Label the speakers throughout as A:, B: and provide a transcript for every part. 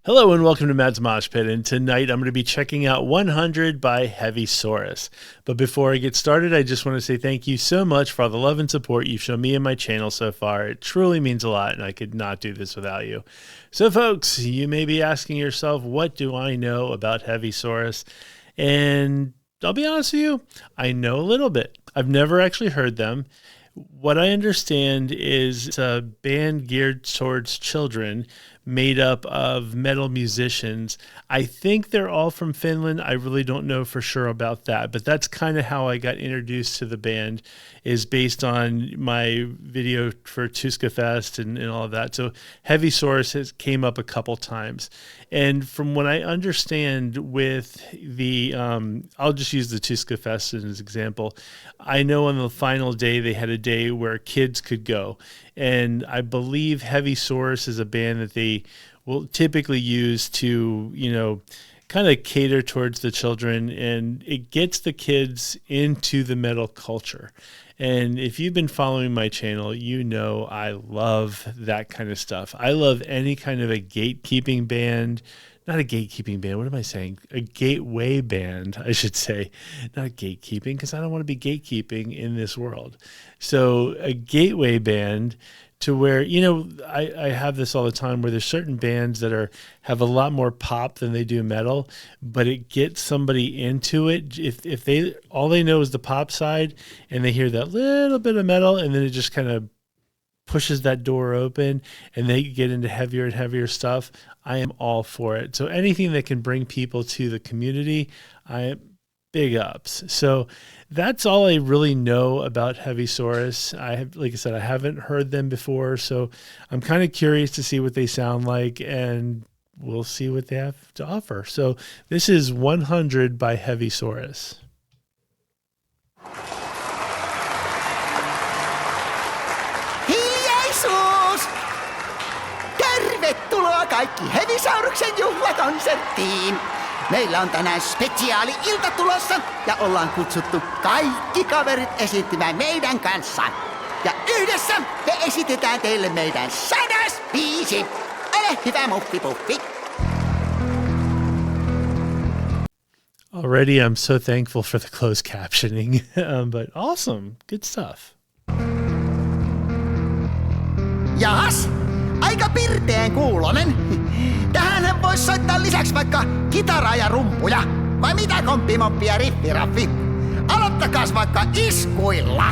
A: Hello and welcome to sMoshPit, and tonight I'm going to be checking out 100 by Hevisaurus. But before I get started, I just want to say thank you so much for all the love and support you've shown me and my channel so far. It truly means a lot, and I could not do this without you. So folks, you may be asking yourself, what do I know about Hevisaurus? And I'll be honest with you, I know a little bit. I've never actually heard them. What I understand is it's a band geared towards children, made up of metal musicians. I think they're all from Finland. I really don't know for sure about that, but that's kind of how I got introduced to the band, is based on my video for Tuskafest and all of that. So Hevisaurus came up a couple times. And from what I understand with the, I'll just use the Tuskafest as an example. I know on the final day, they had a day where kids could go. And I believe Hevisaurus is a band that they will typically use to, kind of cater towards the children, and it gets the kids into the metal culture. And if you've been following my channel, you know I love that kind of stuff. I love any kind of a gatekeeping band. Not a gatekeeping band. What am I saying? A gateway band, I should say. Not gatekeeping, because I don't want to be gatekeeping in this world. So a gateway band to where, I have this all the time where there's certain bands that have a lot more pop than they do metal, but it gets somebody into it. If they all they know is the pop side and they hear that little bit of metal, and then it just kind of pushes that door open and they get into heavier and heavier stuff, I am all for it. So anything that can bring people to the community, I am big ups. So that's all I really know about Hevisaurus. Like I said, I haven't heard them before, so I'm kind of curious to see what they sound like, and we'll see what they have to offer. So this is 100 by Hevisaurus.
B: Hiljaisuus! Tervetuloa kaikki Hevisauruksen juhlakonserttiin! Meillä on tänään spesiaali-ilta tulossa ja ollaan kutsuttu kaikki kaverit esiintymään meidän kanssa. Ja yhdessä me esitetään teille meidän 100. biisi. Ole hyvä, muffi puffi!
A: Already I'm so thankful for the closed captioning, but awesome, good stuff.
B: Jaas, aika pirteen kuulonen. Tähänhän vois soittaa lisäksi vaikka kitaraa ja rumpuja. Vai mitä, komppimoppi ja riffiraffi? Aloittakaas vaikka iskuilla.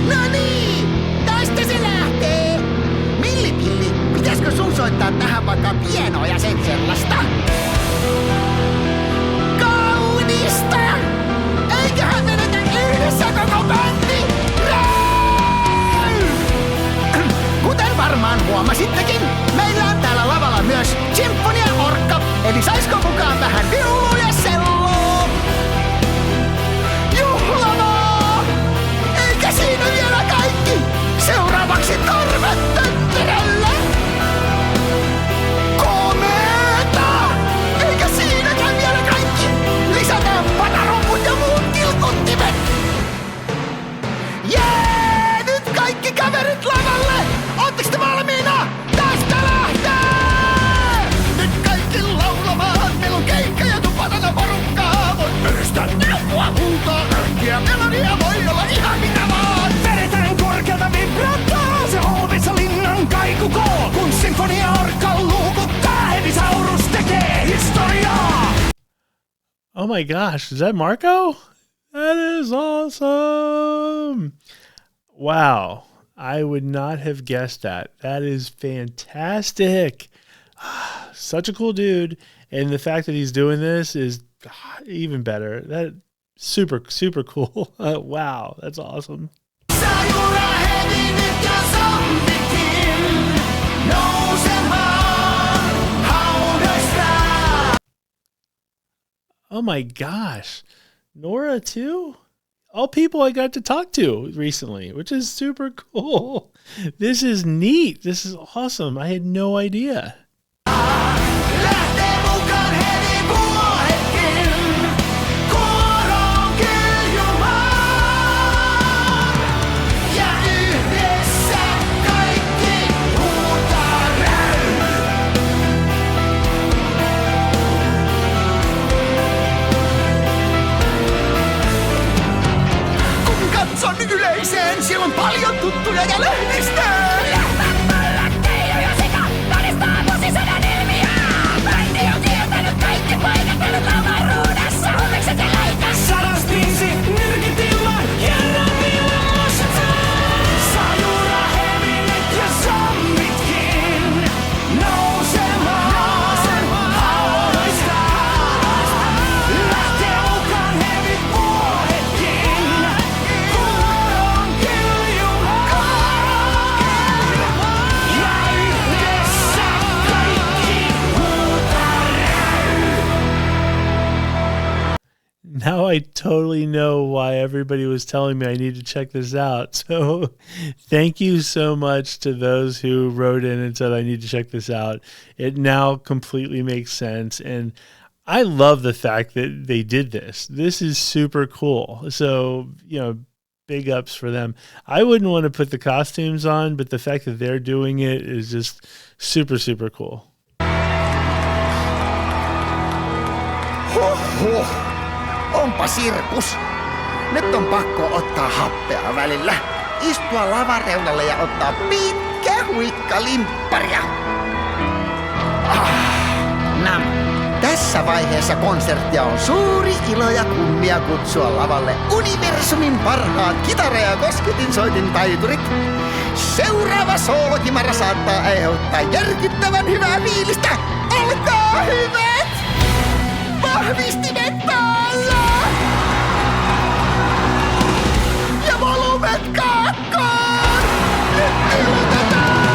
B: No niin, tästä se lähtee. Millipilli, pitäisikö sun soittaa tähän vaikka pienoa ja sen sellaista? Kaunista! Eiköhän menetä yhdessä koko bändi! Kuten varmaan huomasittekin, meillä on täällä lavalla myös sinfonia-orkka, eli saisko mukaan vähän viulua ja selloa? Juhlavaa! Eikä siinä vielä kaikki! Seuraavaksi torvetötterellä! Komeeta! Eikä siinäkään vielä kaikki! Lisätään patarumput ja muut kilkuttimet! Jee! Nyt kaikki kaverit lavalle! Ootteko te valmiina? Tästä lähtee! Nyt kaikki laulamaan! Meillä on keikka ja tupatana porukkaa! Voit pyristää neuvoa, huutaa, rönkiä, melodia voi olla ihan mitä vaan!
C: Vedetään korkealta vibraattaa, se holvissa linnan kaikukoo, kun sinfonia-orkka luukuttaa, Hevisaurus tekee historiaa!
A: Oh my gosh, is that Marco? That is awesome! Wow. I would not have guessed that. That is fantastic. Such a cool dude. And the fact that he's doing this is even better. That super, super cool. Wow, that's awesome. Oh my gosh. Nora too? All people I got to talk to recently, which is super cool. This is neat. This is awesome. I had no idea.
B: Jälleen siellä on paljon tuttuja ja lehdistöä.
C: Lähtämällä Keijo ja Sika todistaa vuosisadan ilmiä. Brändi on kieltänyt kaikki paikatellut avaruudessa. Huumekset ja läitä. 105 nyrkitillä, kierrämillä Moshitään. Sajura, hevinet ja zombitkin nousemaan haudoistaan. Lähtee mukaan hevivuohetkin, vuoron kiljunkaan. Ja yhdessä kaikki huutaa räy.
A: Now I totally know why everybody was telling me I need to check this out. So thank you so much to those who wrote in and said I need to check this out. It now completely makes sense. And I love the fact that they did this. This is super cool. So, big ups for them. I wouldn't want to put the costumes on, but the fact that they're doing it is just super, super cool.
B: Hoho, onpa sirkus. Nyt on pakko ottaa happea välillä. Istua lavan reunalle ja ottaa pitkä huikka limpparia. Nam. Tässä vaiheessa konserttia on suuri ilo ja kunnia kutsua lavalle universumin parhaat kitara- ja kosketinsoitintaiturit. Seuraava soolokimara saattaa aiheuttaa järkyttävän hyvää fiilistä. Olkaa hyvät! Vahvistimet päällä! Ja volumet kakkoon! Nyt aloitetaan!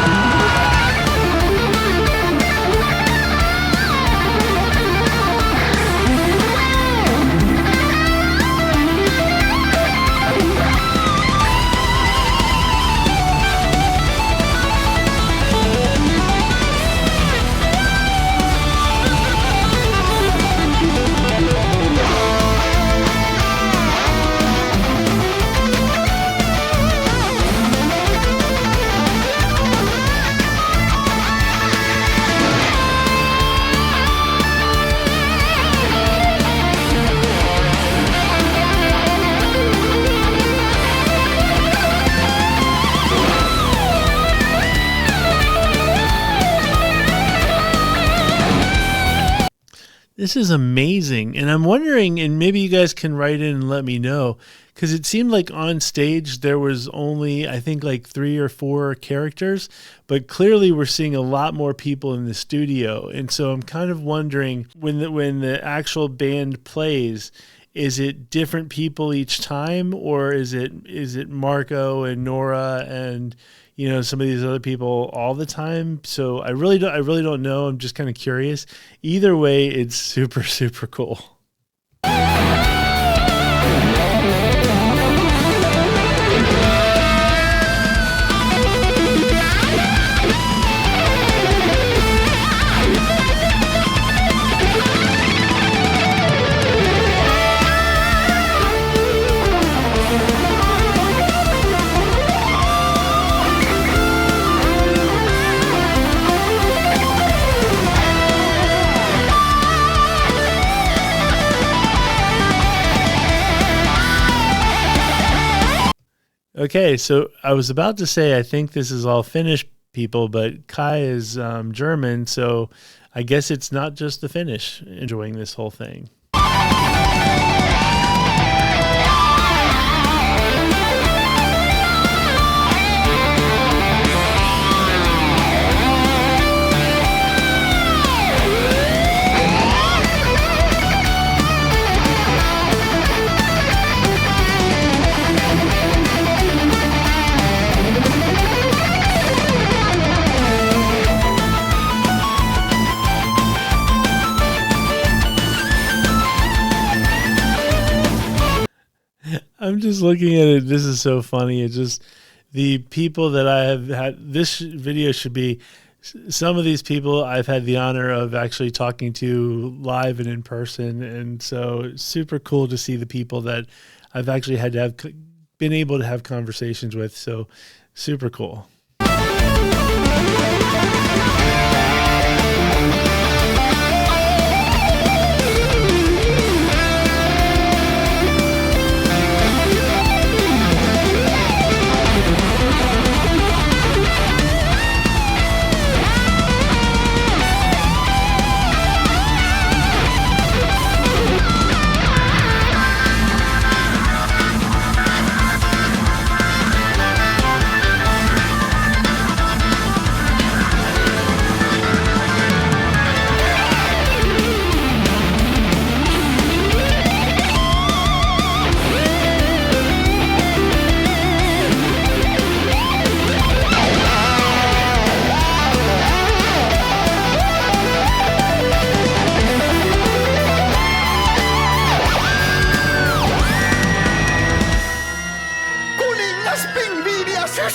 A: This is amazing. And I'm wondering, and maybe you guys can write in and let me know, because it seemed like on stage there was only, I think, like 3 or 4 characters, but clearly we're seeing a lot more people in the studio. And so I'm kind of wondering, when the actual band plays, is it different people each time, or is it Marco and Nora and some of these other people all the time? So I really don't know. I'm just kind of curious. Either way, it's super, super cool. Okay, so I was about to say I think this is all Finnish people, but Kai is German, so I guess it's not just the Finnish enjoying this whole thing. I'm just looking at it. This is so funny. It's just the people that I have had. This video should be some of these people I've had the honor of actually talking to live and in person. And so it's super cool to see the people that I've actually had to have been able to have conversations with. So super cool.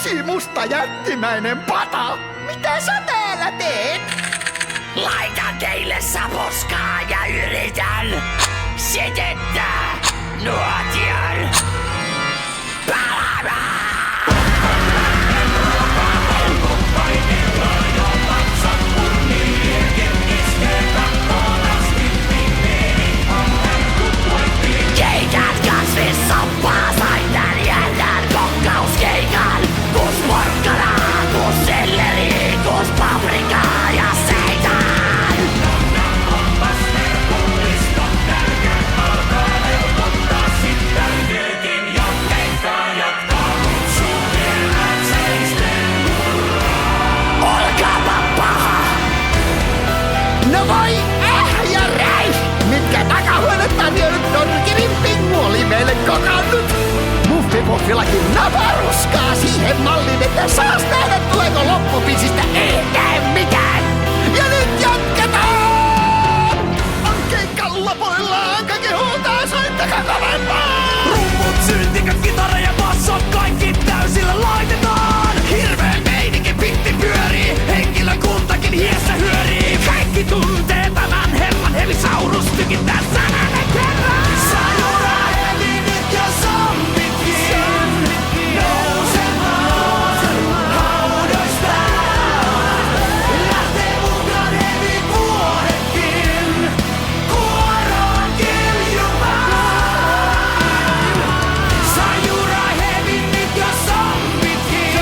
B: Tosi musta jättimäinen pata! Mitä sä täällä teet?
C: Laitan teille saposkaa ja yritän sytyttää nuotion. Keikät kasvissa sain tän jännän kokkauskeikan. Kus porkkanaa, kus selleri, kus paprikaa ja seitan. Onpas herkullista, tärkeät alkaa helpottaa. Sit täytyykin jo keikaa jatkaa. Kutsuu vielä seisten. Olkaapa paha.
B: No voi ja räi! Mitkä takahuonetta on vienyt Norkinin pingu oli meille kokannut? Muffipuffilaki naparuskaa siihen malliin, että saas nähdä tuleeko loppupisistä yhtään mitään! Ja nyt jatketaan! On keikka lopuillaan, kaikki huutaa, soittakaa kovempaa!
C: Rummut, syntikät, kitara ja bassot, kaikki täysillä laitetaan! Hirveen meininki, pitti pyörii, henkilökuntakin hiessä hyörii. Kaikki tuntee tämän herran Hevisaurus, tykittää sananen kerran! Sajuraa heti nyt ja zombitkin nousemaan haudoistaan. Lähtee mukaan hevivuohetkin kuoroon kiljumaan. Sajuraa heti nyt ja zombitkin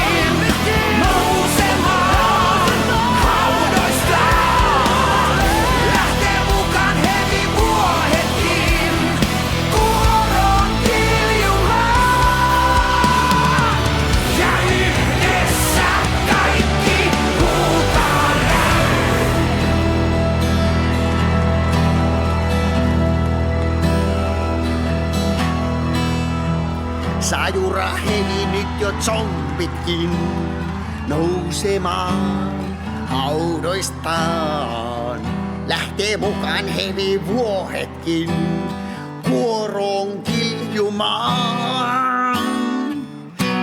C: nousemaan haudoistaan. Lähtee mukaan hevivuohetkin kuoroon kiljumaan. Ja yhdessä kaikki huutaa
B: Sajura heli nyt jo zombitkin nousemaan haudoistaan. Lähtee mukaan hevivuohetkin kuoroon kiljumaan.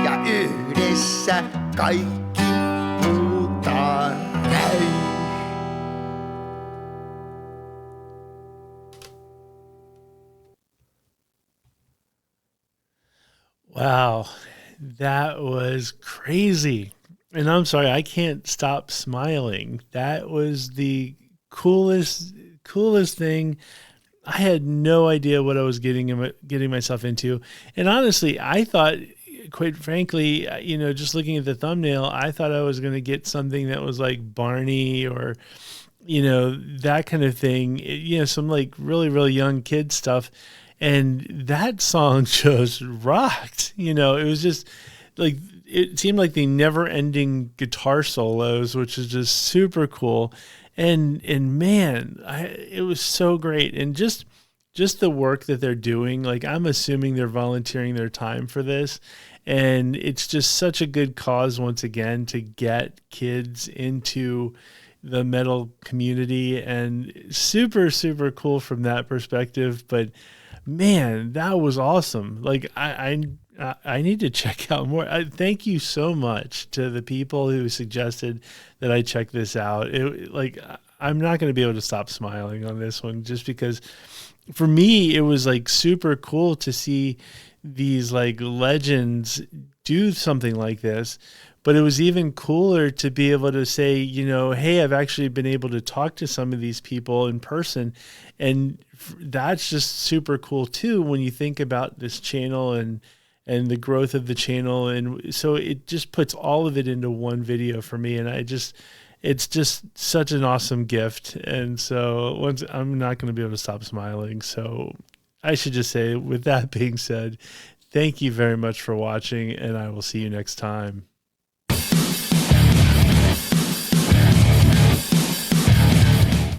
B: Ja yhdessä kaikki huutaa räy.
A: Wow, that was crazy. And I'm sorry, I can't stop smiling. That was the coolest thing. I had no idea what I was getting myself into. And honestly, I thought, quite frankly, just looking at the thumbnail, I thought I was going to get something that was like Barney or, that kind of thing, some like really, really young kid stuff. And that song just rocked. It was just like, it seemed like the never ending guitar solos, which is just super cool. And man, it was so great. And just the work that they're doing, like I'm assuming they're volunteering their time for this. And it's just such a good cause once again to get kids into the metal community, and super, super cool from that perspective. But man, that was awesome. Like I need to check out more. Thank you so much to the people who suggested that I check this out. I'm not going to be able to stop smiling on this one, just because for me, it was like super cool to see these like legends do something like this. But it was even cooler to be able to say, hey, I've actually been able to talk to some of these people in person. And that's just super cool too, when you think about this channel and the growth of the channel. And so it just puts all of it into one video for me. And it's just such an awesome gift. And so I'm not going to be able to stop smiling. So I should just say, with that being said, thank you very much for watching, and I will see you next time.